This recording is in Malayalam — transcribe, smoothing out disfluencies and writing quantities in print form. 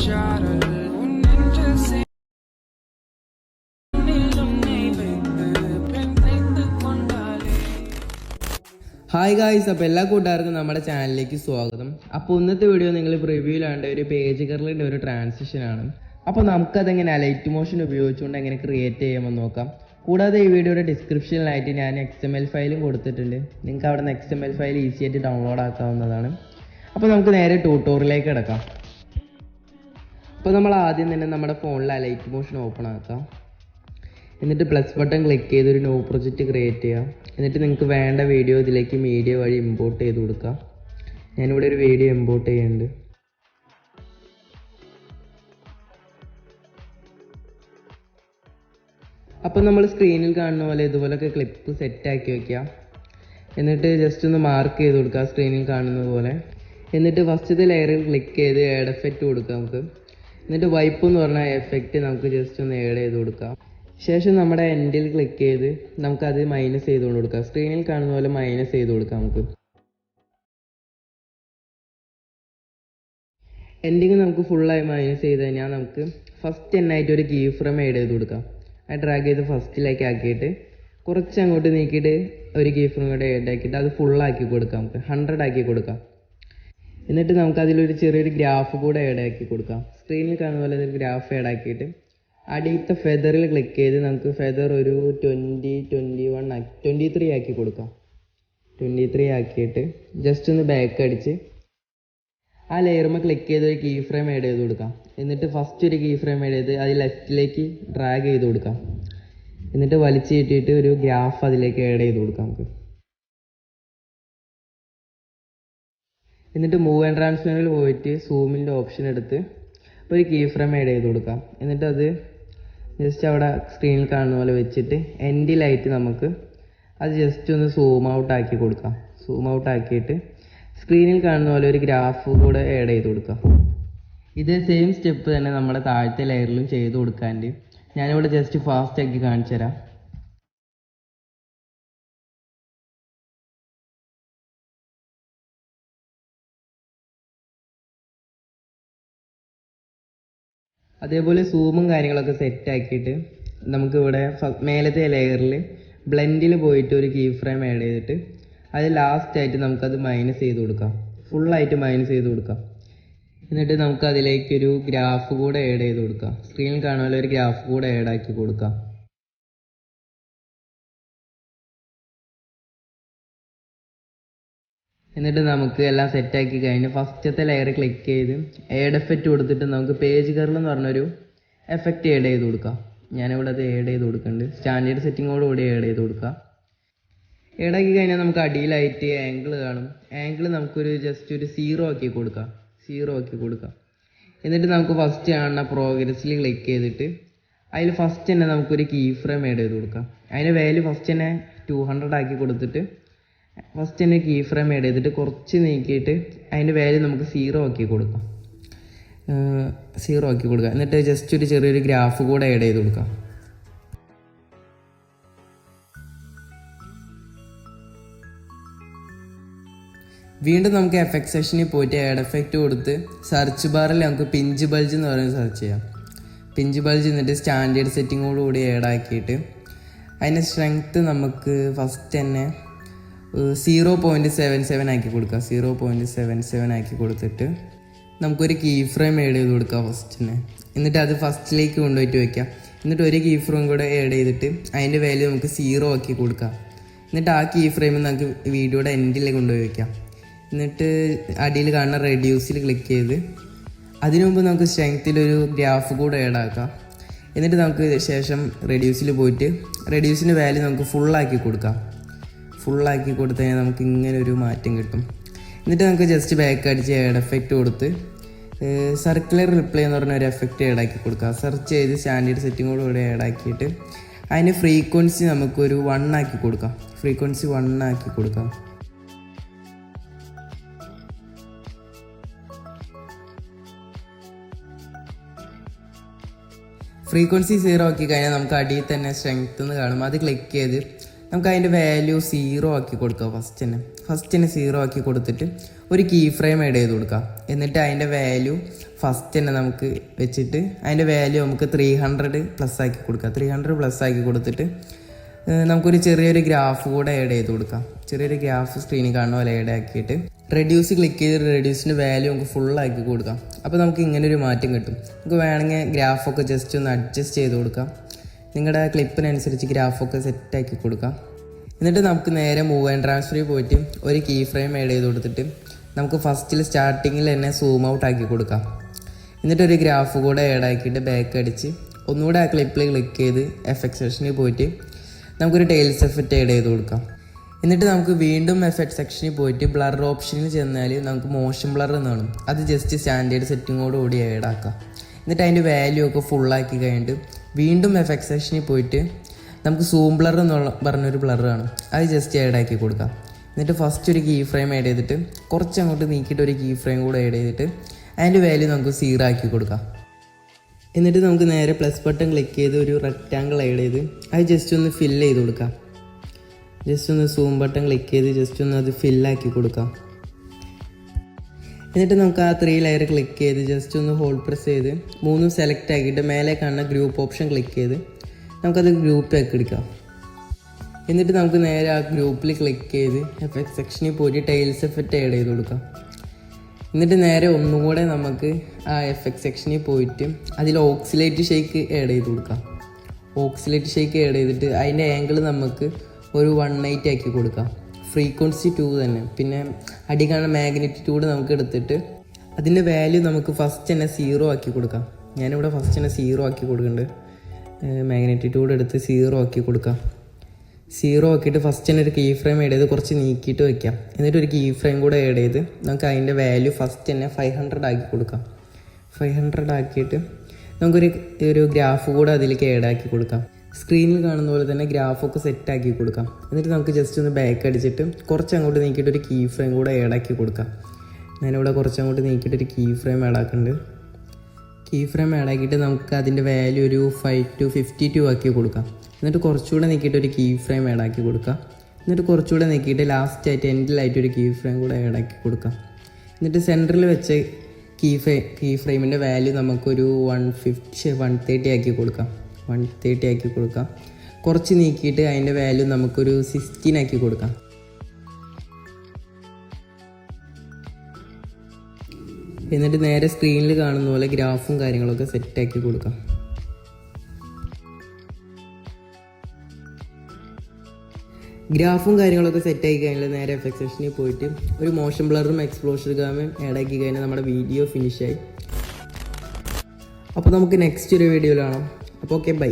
ഹായ് ഗായ്സ്, അപ്പോൾ എല്ലാ കൂട്ടുകാർക്കും നമ്മുടെ ചാനലിലേക്ക് സ്വാഗതം. അപ്പോൾ ഇന്നത്തെ വീഡിയോ നിങ്ങൾ പ്രിവ്യൂലാണ്ട് ഒരു പേജ് കർലിൻ്റെ ഒരു ട്രാൻസിഷനാണ്. അപ്പോൾ നമുക്കതെങ്ങനെ ലൈറ്റ് മോഷൻ ഉപയോഗിച്ചുകൊണ്ട് എങ്ങനെ ക്രിയേറ്റ് ചെയ്യാമെന്ന് നോക്കാം. കൂടാതെ ഈ വീഡിയോയുടെ ഡിസ്ക്രിപ്ഷനിലായിട്ട് ഞാൻ XML ഫയലും കൊടുത്തിട്ടുണ്ട്. നിങ്ങൾക്ക് അവിടെ നിന്ന് XML ഫയൽ ഈസി ആയിട്ട് ഡൗൺലോഡ് ആക്കാവുന്നതാണ്. അപ്പോൾ നമുക്ക് നേരെ ട്യൂട്ടോറിയലിലേക്ക് കിടക്കാം. അപ്പോൾ നമ്മൾ ആദ്യം തന്നെ നമ്മുടെ ഫോണിൽ ലൈറ്റ് മോഷൻ ഓപ്പൺ ആക്കാം. എന്നിട്ട് പ്ലസ് ബട്ടൺ ക്ലിക്ക് ചെയ്ത് ഒരു ന്യൂ പ്രൊജക്റ്റ് ക്രിയേറ്റ് ചെയ്യാം. എന്നിട്ട് നിങ്ങൾക്ക് വേണ്ട വീഡിയോ ഇതിലേക്ക് മീഡിയ വഴി ഇമ്പോർട്ട് ചെയ്ത് കൊടുക്കാം. ഞാനിവിടെ ഒരു വീഡിയോ ഇമ്പോർട്ട് ചെയ്യുന്നുണ്ട്. അപ്പം നമ്മൾ സ്ക്രീനിൽ കാണുന്ന പോലെ ഇതുപോലൊക്കെ ക്ലിപ്പ് സെറ്റാക്കി വയ്ക്കുക. എന്നിട്ട് ജസ്റ്റ് ഒന്ന് മാർക്ക് ചെയ്ത് കൊടുക്കുക സ്ക്രീനിൽ കാണുന്നത് പോലെ. എന്നിട്ട് ഫസ്റ്റത്തെ ലെയറിൽ ക്ലിക്ക് ചെയ്ത് ആഡ് എഫക്റ്റ് കൊടുക്കാം നമുക്ക്. എന്നിട്ട് വൈപ്പ് എന്ന് പറഞ്ഞ എഫക്റ്റ് നമുക്ക് ജസ്റ്റ് ഒന്ന് ആഡ് ചെയ്ത് കൊടുക്കാം. ശേഷം നമ്മുടെ എൻഡിൽ ക്ലിക്ക് ചെയ്ത് നമുക്കത് മൈനസ് ചെയ്തുകൊണ്ട് കൊടുക്കാം. സ്ക്രീനിൽ കാണുന്ന പോലെ മൈനസ് ചെയ്ത് കൊടുക്കാം നമുക്ക്. എൻഡിങ് നമുക്ക് ഫുള്ളായി മൈനസ് ചെയ്ത് കഴിഞ്ഞാൽ നമുക്ക് ഫസ്റ്റ് എന്നായിട്ട് ഒരു കീ ഫ്രെയിം ആഡ് ചെയ്ത് കൊടുക്കാം. ആ ഡ്രാഗ് ചെയ്ത് ഫസ്റ്റിലേക്ക് ആക്കിയിട്ട് കുറച്ച് അങ്ങോട്ട് നീക്കിയിട്ട് ഒരു കീ ഫ്രെയിം കൂടെ ആഡ് ആക്കിയിട്ട് അത് ഫുള്ളാക്കി കൊടുക്കാം. നമുക്ക് 100 ആക്കി കൊടുക്കാം. എന്നിട്ട് നമുക്ക് അതിലൊരു ചെറിയൊരു ഗ്രാഫ് കൂടെ ആഡ് ആക്കി കൊടുക്കാം. സ്ക്രീനിൽ കാണുന്ന പോലെ ഒരു ഗ്രാഫ് ആഡ് ആക്കിയിട്ട് അടിയത്തെ ഫെദറിൽ ക്ലിക്ക് ചെയ്ത് നമുക്ക് ഫെദർ ഒരു 23 ആക്കി കൊടുക്കാം. 23 ആക്കിയിട്ട് ജസ്റ്റ് ഒന്ന് ബാക്ക് അടിച്ച് ആ ലെയറുമ്പോൾ ക്ലിക്ക് ചെയ്ത് ഒരു കീ ഫ്രെയിം ആഡ് ചെയ്ത് കൊടുക്കാം. എന്നിട്ട് ഫസ്റ്റ് ഒരു കീ ഫ്രെയിം ആഡ് ചെയ്ത് അത് ലെഫ്റ്റിലേക്ക് ഡ്രാഗ് ചെയ്ത് കൊടുക്കാം. എന്നിട്ട് വലിച്ചു കയറ്റിയിട്ട് ഒരു ഗ്രാഫ് അതിലേക്ക് ആഡ് ചെയ്ത് കൊടുക്കാം നമുക്ക്. എന്നിട്ട് മൂവ് ആൻഡ് ട്രാൻസ്ഫറിൽ പോയിട്ട് സൂമിൻ്റെ ഓപ്ഷൻ എടുത്ത് ഒരു കീ ഫ്രെയിം ആഡ് ചെയ്ത് കൊടുക്കാം. എന്നിട്ട് അത് ജസ്റ്റ് അവിടെ സ്ക്രീനിൽ കാണുന്ന പോലെ വെച്ചിട്ട് എൻഡിലായിട്ട് നമുക്ക് അത് ജസ്റ്റ് ഒന്ന് സൂം ഔട്ട് ആക്കി കൊടുക്കാം. സൂം ഔട്ട് ആക്കിയിട്ട് സ്ക്രീനിൽ കാണുന്ന പോലെ ഒരു ഗ്രാഫ് കൂടെ ആഡ് ചെയ്ത് കൊടുക്കാം. ഇതേ സെയിം സ്റ്റെപ്പ് തന്നെ നമ്മുടെ താഴത്തെ ലെയറിലും ചെയ്ത് കൊടുക്കാണ്ട് ഞാനിവിടെ ജസ്റ്റ് ഫാസ്റ്റ് ആക്കി കാണിച്ചു തരാം. അതേപോലെ സൂമും കാര്യങ്ങളൊക്കെ സെറ്റ് ആക്കിയിട്ട് നമുക്കിവിടെ മേലത്തെ ലെയറിൽ ബ്ലെൻഡിൽ പോയിട്ട് ഒരു കീ ഫ്രെയിം ആഡ് ചെയ്തിട്ട് അത് ലാസ്റ്റായിട്ട് നമുക്കത് മൈനസ് ചെയ്ത് കൊടുക്കാം. ഫുള്ളായിട്ട് മൈനസ് ചെയ്ത് കൊടുക്കാം. എന്നിട്ട് നമുക്ക് അതിലേക്കൊരു ഗ്രാഫ് കൂടെ ആഡ് ചെയ്ത് കൊടുക്കാം. സ്ക്രീനിൽ കാണുമ്പോൾ ഒരു ഗ്രാഫ് കൂടെ ആഡ് ആക്കി കൊടുക്കാം. എന്നിട്ട് നമുക്ക് എല്ലാം സെറ്റാക്കി കഴിഞ്ഞ് ഫസ്റ്റത്തെ ലെയർ ക്ലിക്ക് ചെയ്ത് ആഡ് എഫക്റ്റ് കൊടുത്തിട്ട് നമുക്ക് പേജ് കർൽ എന്ന് പറഞ്ഞൊരു എഫക്റ്റ് ആഡ് ചെയ്ത് കൊടുക്കാം. ഞാനിവിടെ അത് ആഡ് ചെയ്ത് കൊടുക്കുന്നുണ്ട്. സ്റ്റാൻഡേർഡ് സെറ്റിങ്ങോടുകൂടി ആഡ് ചെയ്ത് കൊടുക്കാം. ആഡ് ആക്കി കഴിഞ്ഞാൽ നമുക്ക് അടിയിലായിട്ട് ആംഗിൾ കാണും. ആംഗിൾ നമുക്കൊരു ജസ്റ്റ് ഒരു 0 ആക്കി കൊടുക്കാം. 0 ആക്കി കൊടുക്കാം. എന്നിട്ട് നമുക്ക് ഫസ്റ്റ് കാണുന്ന പ്രോഗ്രസ്സിൽ ക്ലിക്ക് ചെയ്തിട്ട് അതിൽ ഫസ്റ്റ് തന്നെ നമുക്കൊരു കീ ഫ്രെയിം ആഡ് ചെയ്ത് കൊടുക്കാം. അതിൻ്റെ വാല്യൂ ഫസ്റ്റ് തന്നെ 200 ആക്കി കൊടുത്തിട്ട് ഫസ്റ്റ് തന്നെ കീ ഫ്രെയിം ആഡ് ചെയ്തിട്ട് കുറച്ച് നീക്കിയിട്ട് അതിൻ്റെ വാല്യൂ നമുക്ക് 0 ആക്കി കൊടുക്കാം. 0 ആക്കി കൊടുക്കാം. എന്നിട്ട് ജസ്റ്റ് ഒരു ചെറിയൊരു ഗ്രാഫ് കൂടെ ആഡ് ചെയ്ത് കൊടുക്കാം. വീണ്ടും നമുക്ക് എഫക്ട് സെക്ഷനിൽ പോയിട്ട് ആഡ് എഫക്റ്റ് കൊടുത്ത് സെർച്ച് ബാറിൽ നമുക്ക് പിഞ്ച് ബൾജ് എന്ന് പറയുന്നത് സെർച്ച് ചെയ്യാം. പിഞ്ച് ബൾജ് എന്നിട്ട് സ്റ്റാൻഡേർഡ് സെറ്റിങ്ങോടുകൂടി ആഡ് ആക്കിയിട്ട് അതിൻ്റെ സ്ട്രെങ്ത്ത് നമുക്ക് ഫസ്റ്റ് തന്നെ 0.77 ആക്കി കൊടുക്കുക. 0.77 ആക്കി കൊടുത്തിട്ട് നമുക്കൊരു കീ ഫ്രെയിം ആഡ് ചെയ്ത് കൊടുക്കുക ഫസ്റ്റ് തന്നെ. എന്നിട്ട് അത് ഫസ്റ്റിലേക്ക് കൊണ്ടുപോയിട്ട് വയ്ക്കാം. എന്നിട്ട് ഒരു കീ ഫ്രെയിം കൂടെ ആഡ് ചെയ്തിട്ട് അതിൻ്റെ വാല്യൂ നമുക്ക് 0 ആക്കി കൊടുക്കാം. എന്നിട്ട് ആ കീ ഫ്രെയിം നമുക്ക് വീഡിയോയുടെ എൻഡിൽ കൊണ്ടുപോയി വയ്ക്കാം. എന്നിട്ട് അടിയിൽ കാണുന്ന റെഡ്യൂസിൽ ക്ലിക്ക് ചെയ്ത് അതിനു മുമ്പ് നമുക്ക് സ്ട്രെങ്ത്തിലൊരു ഗ്രാഫ് കൂടെ ആഡ് ആക്കാം. എന്നിട്ട് നമുക്ക് ശേഷം റെഡ്യൂസിൽ പോയിട്ട് റെഡ്യൂസിൻ്റെ വാല്യൂ നമുക്ക് ഫുള്ളാക്കി കൊടുക്കാം. ഫുള്ളാക്കി കൊടുത്തു കഴിഞ്ഞാൽ നമുക്ക് ഇങ്ങനെ ഒരു മാറ്റം കിട്ടും. എന്നിട്ട് നമുക്ക് ജസ്റ്റ് ബാക്ക് അടിച്ച് ആഡ് എഫക്റ്റ് കൊടുത്ത് സർക്കുലർ റിപ്ലൈ എന്ന് പറഞ്ഞ ഒരു എഫക്റ്റ് ആഡ് ആക്കി കൊടുക്കാം. സെർച്ച് ചെയ്ത് സ്റ്റാൻഡേർഡ് സെറ്റിങ്ങോടുകൂടി ആഡ് ആക്കിയിട്ട് അതിൻ്റെ ഫ്രീക്വൻസി നമുക്കൊരു 1 ആക്കി കൊടുക്കാം. ഫ്രീക്വൻസി 1 ആക്കി കൊടുക്കാം. ഫ്രീക്വൻസി 0 ആക്കി കഴിഞ്ഞാൽ നമുക്ക് അടിയിൽ തന്നെ സ്ട്രെങ്ത്ത് എന്ന് കാണും. അത് ക്ലിക്ക് ചെയ്ത് നമുക്ക് അതിൻ്റെ വാല്യൂ 0 ആക്കി കൊടുക്കാം. ഫസ്റ്റ് തന്നെ 0 ആക്കി കൊടുത്തിട്ട് ഒരു കീ ഫ്രെയിം ആഡ് ചെയ്ത് കൊടുക്കാം. എന്നിട്ട് അതിൻ്റെ വാല്യൂ ഫസ്റ്റ് തന്നെ നമുക്ക് വെച്ചിട്ട് അതിൻ്റെ വാല്യൂ നമുക്ക് 300 പ്ലസ് ആക്കി കൊടുക്കാം. 300 പ്ലസ് ആക്കി കൊടുത്തിട്ട് നമുക്കൊരു ചെറിയൊരു ഗ്രാഫ് കൂടെ ആഡ് ചെയ്ത് കൊടുക്കാം. ചെറിയൊരു ഗ്രാഫ് സ്ക്രീനിൽ കാണുന്ന പോലെ ആഡ് ആക്കിയിട്ട് റെഡ്യൂസ് ക്ലിക്ക് ചെയ്ത് റെഡ്യൂസിൻ്റെ വാല്യൂ നമുക്ക് ഫുള്ളാക്കി കൊടുക്കാം. അപ്പോൾ നമുക്ക് ഇങ്ങനൊരു മാറ്റം കിട്ടും. നമുക്ക് വേണമെങ്കിൽ ഗ്രാഫൊക്കെ ജസ്റ്റ് ഒന്ന് അഡ്ജസ്റ്റ് ചെയ്ത് കൊടുക്കാം. നിങ്ങളുടെ ക്ലിപ്പിനനുസരിച്ച് ഗ്രാഫൊക്കെ സെറ്റാക്കി കൊടുക്കാം. എന്നിട്ട് നമുക്ക് നേരെ മൂവ് ആൻഡ് ട്രാൻസ്ഫറിൽ പോയിട്ട് ഒരു കീ ഫ്രെയിം ആഡ് ചെയ്ത് കൊടുത്തിട്ട് നമുക്ക് ഫസ്റ്റിൽ സ്റ്റാർട്ടിങ്ങിൽ തന്നെ സൂം ഔട്ട് ആക്കി കൊടുക്കാം. എന്നിട്ടൊരു ഗ്രാഫ് കൂടെ ആഡ് ആക്കിയിട്ട് ബാക്ക് അടിച്ച് ഒന്നുകൂടെ ആ ക്ലിപ്പിൽ ക്ലിക്ക് ചെയ്ത് എഫക്റ്റ് സെക്ഷനിൽ പോയിട്ട് നമുക്കൊരു ടൈൽസ് എഫക്റ്റ് ആഡ് ചെയ്ത് കൊടുക്കാം. എന്നിട്ട് നമുക്ക് വീണ്ടും എഫക്റ്റ് സെക്ഷനിൽ പോയിട്ട് ബ്ലർ ഓപ്ഷനിൽ ചെന്നാൽ നമുക്ക് മോഷൻ ബ്ലർ എന്ന് കാണും. അത് ജസ്റ്റ് സ്റ്റാൻഡേർഡ് സെറ്റിങ്ങോടുകൂടി ആഡ് ആക്കാം. എന്നിട്ട് അതിൻ്റെ വാല്യൂ ഒക്കെ ഫുള്ളാക്കി കഴിഞ്ഞിട്ട് വീണ്ടും എഫക്റ്റ് സെക്ഷനിൽ പോയിട്ട് നമുക്ക് സൂം ബ്ലർ എന്നുള്ള പറഞ്ഞൊരു ബ്ലർ കാണും. അത് ജസ്റ്റ് ആഡ് ആക്കി കൊടുക്കാം. എന്നിട്ട് ഫസ്റ്റ് ഒരു കീ ഫ്രെയിം ആഡ് ചെയ്തിട്ട് കുറച്ച് അങ്ങോട്ട് നീക്കിയിട്ട് ഒരു കീ ഫ്രെയിം കൂടെ ആഡ് ചെയ്തിട്ട് അതിൻ്റെ വാല്യൂ നമുക്ക് 0 ആക്കി കൊടുക്കാം. എന്നിട്ട് നമുക്ക് നേരെ പ്ലസ് ബട്ടൺ ക്ലിക്ക് ചെയ്ത് ഒരു റെക്റ്റാങ്കിൾ ആഡ് ചെയ്ത് അത് ജസ്റ്റ് ഒന്ന് ഫില്ല് ചെയ്ത് കൊടുക്കാം. ജസ്റ്റ് ഒന്ന് സൂം ബട്ടൺ ക്ലിക്ക് ചെയ്ത് ജസ്റ്റ് ഒന്ന് അത് ഫില്ലാക്കി കൊടുക്കാം. എന്നിട്ട് നമുക്ക് ആ 3 ലെയർ ക്ലിക്ക് ചെയ്ത് ജസ്റ്റ് ഒന്ന് ഹോൾഡ് പ്രസ് ചെയ്ത് 3 സെലക്ട് ആക്കിയിട്ട് മേലെ കാണുന്ന ഗ്രൂപ്പ് ഓപ്ഷൻ ക്ലിക്ക് ചെയ്ത് നമുക്കത് ഗ്രൂപ്പാക്കി എടുക്കാം. എന്നിട്ട് നമുക്ക് നേരെ ആ ഗ്രൂപ്പിൽ ക്ലിക്ക് ചെയ്ത് എഫക്റ്റ് സെക്ഷനിൽ പോയിട്ട് ടൈൽസ് എഫക്റ്റ് ആഡ് ചെയ്ത് കൊടുക്കാം. എന്നിട്ട് നേരെ ഒന്നുകൂടെ നമുക്ക് ആ എഫക്റ്റ് സെക്ഷനിൽ പോയിട്ട് അതിൽ ഓക്സിലേറ്റ് ഷേക്ക് ആഡ് ചെയ്ത് കൊടുക്കാം. ഓക്സിലേറ്റ് ഷേക്ക് ആഡ് ചെയ്തിട്ട് അതിൻ്റെ ആംഗിൾ നമുക്ക് ഒരു 180 ആക്കി കൊടുക്കാം. ഫ്രീക്വൻസി 2 തന്നെ. പിന്നെ അടി കാണുന്ന മാഗ്നിറ്റ്യൂഡ് നമുക്ക് എടുത്തിട്ട് അതിൻ്റെ വാല്യൂ നമുക്ക് ഫസ്റ്റ് തന്നെ 0 ആക്കി കൊടുക്കാം. ഞാനിവിടെ ഫസ്റ്റ് തന്നെ 0 ആക്കി കൊടുക്കുന്നുണ്ട്. മാഗ്നിറ്റ്യൂഡ് എടുത്ത് 0 ആക്കി കൊടുക്കാം. 0 ആക്കിയിട്ട് ഫസ്റ്റ് തന്നെ ഒരു കീ ഫ്രെയിം ആഡ് ചെയ്ത് കുറച്ച് നീക്കിയിട്ട് വയ്ക്കാം. എന്നിട്ട് ഒരു കീ ഫ്രെയിം കൂടെ ആഡ് ചെയ്ത് നമുക്ക് അതിൻ്റെ വാല്യൂ ഫസ്റ്റ് തന്നെ 500 ആക്കി കൊടുക്കാം. 500 ആക്കിയിട്ട് നമുക്കൊരു ഗ്രാഫ് കൂടെ അതിലേക്ക് ആഡ് ആക്കി കൊടുക്കാം. സ്ക്രീനിൽ കാണുന്ന പോലെ തന്നെ ഗ്രാഫൊക്കെ സെറ്റാക്കി കൊടുക്കാം. എന്നിട്ട് നമുക്ക് ജസ്റ്റ് ഒന്ന് ബാക്ക് അടിച്ചിട്ട് കുറച്ച് അങ്ങോട്ട് നീക്കിയിട്ട് ഒരു കീ ഫ്രെയിം കൂടെ ആഡ് ആക്കി കൊടുക്കാം. ഞാനിവിടെ കുറച്ച് അങ്ങോട്ട് നീക്കിയിട്ട് ഒരു കീ ഫ്രെയിം ആഡ് ആക്കുന്നുണ്ട്. കീ ഫ്രെയിം ആഡ് ആക്കിയിട്ട് നമുക്ക് അതിൻ്റെ വാല്യൂ ഒരു 5 to 52 ആക്കി കൊടുക്കാം. എന്നിട്ട് കുറച്ചുകൂടെ നീക്കിയിട്ട് ഒരു കീ ഫ്രെയിം ആഡ് ആക്കി കൊടുക്കാം. എന്നിട്ട് കുറച്ചുകൂടെ നീക്കിയിട്ട് ലാസ്റ്റായിട്ട് എൻഡിലായിട്ട് ഒരു കീ ഫ്രെയിം കൂടെ ആഡ് ആക്കി കൊടുക്കാം. എന്നിട്ട് സെൻറ്ററിൽ വെച്ച കീ ഫ്രെയിമിൻ്റെ വാല്യൂ നമുക്കൊരു 130 ആക്കി കൊടുക്കാം. 130 ആക്കി കൊടുക്കാം. കുറച്ച് നീക്കിയിട്ട് അതിൻ്റെ വാല്യൂ നമുക്കൊരു 16 ആക്കി കൊടുക്കാം. എന്നിട്ട് നേരെ സ്ക്രീനിൽ കാണുന്ന പോലെ ഗ്രാഫും കാര്യങ്ങളൊക്കെ സെറ്റാക്കി കൊടുക്കാം. ഗ്രാഫും കാര്യങ്ങളൊക്കെ സെറ്റാക്കി കഴിഞ്ഞാൽ നേരെ എഫക്റ്റ് സെക്ഷനിൽ പോയിട്ട് ഒരു മോഷൻ ബ്ലറും എക്സ്പ്ലോഷർ ഗാമും ആഡ് ആക്കി കഴിഞ്ഞാൽ നമ്മുടെ വീഡിയോ ഫിനിഷായി. അപ്പോൾ നമുക്ക് നെക്സ്റ്റ് ഒരു വീഡിയോയിൽ കാണാം. അപ്പോൾ ഓക്കെ, ബൈ.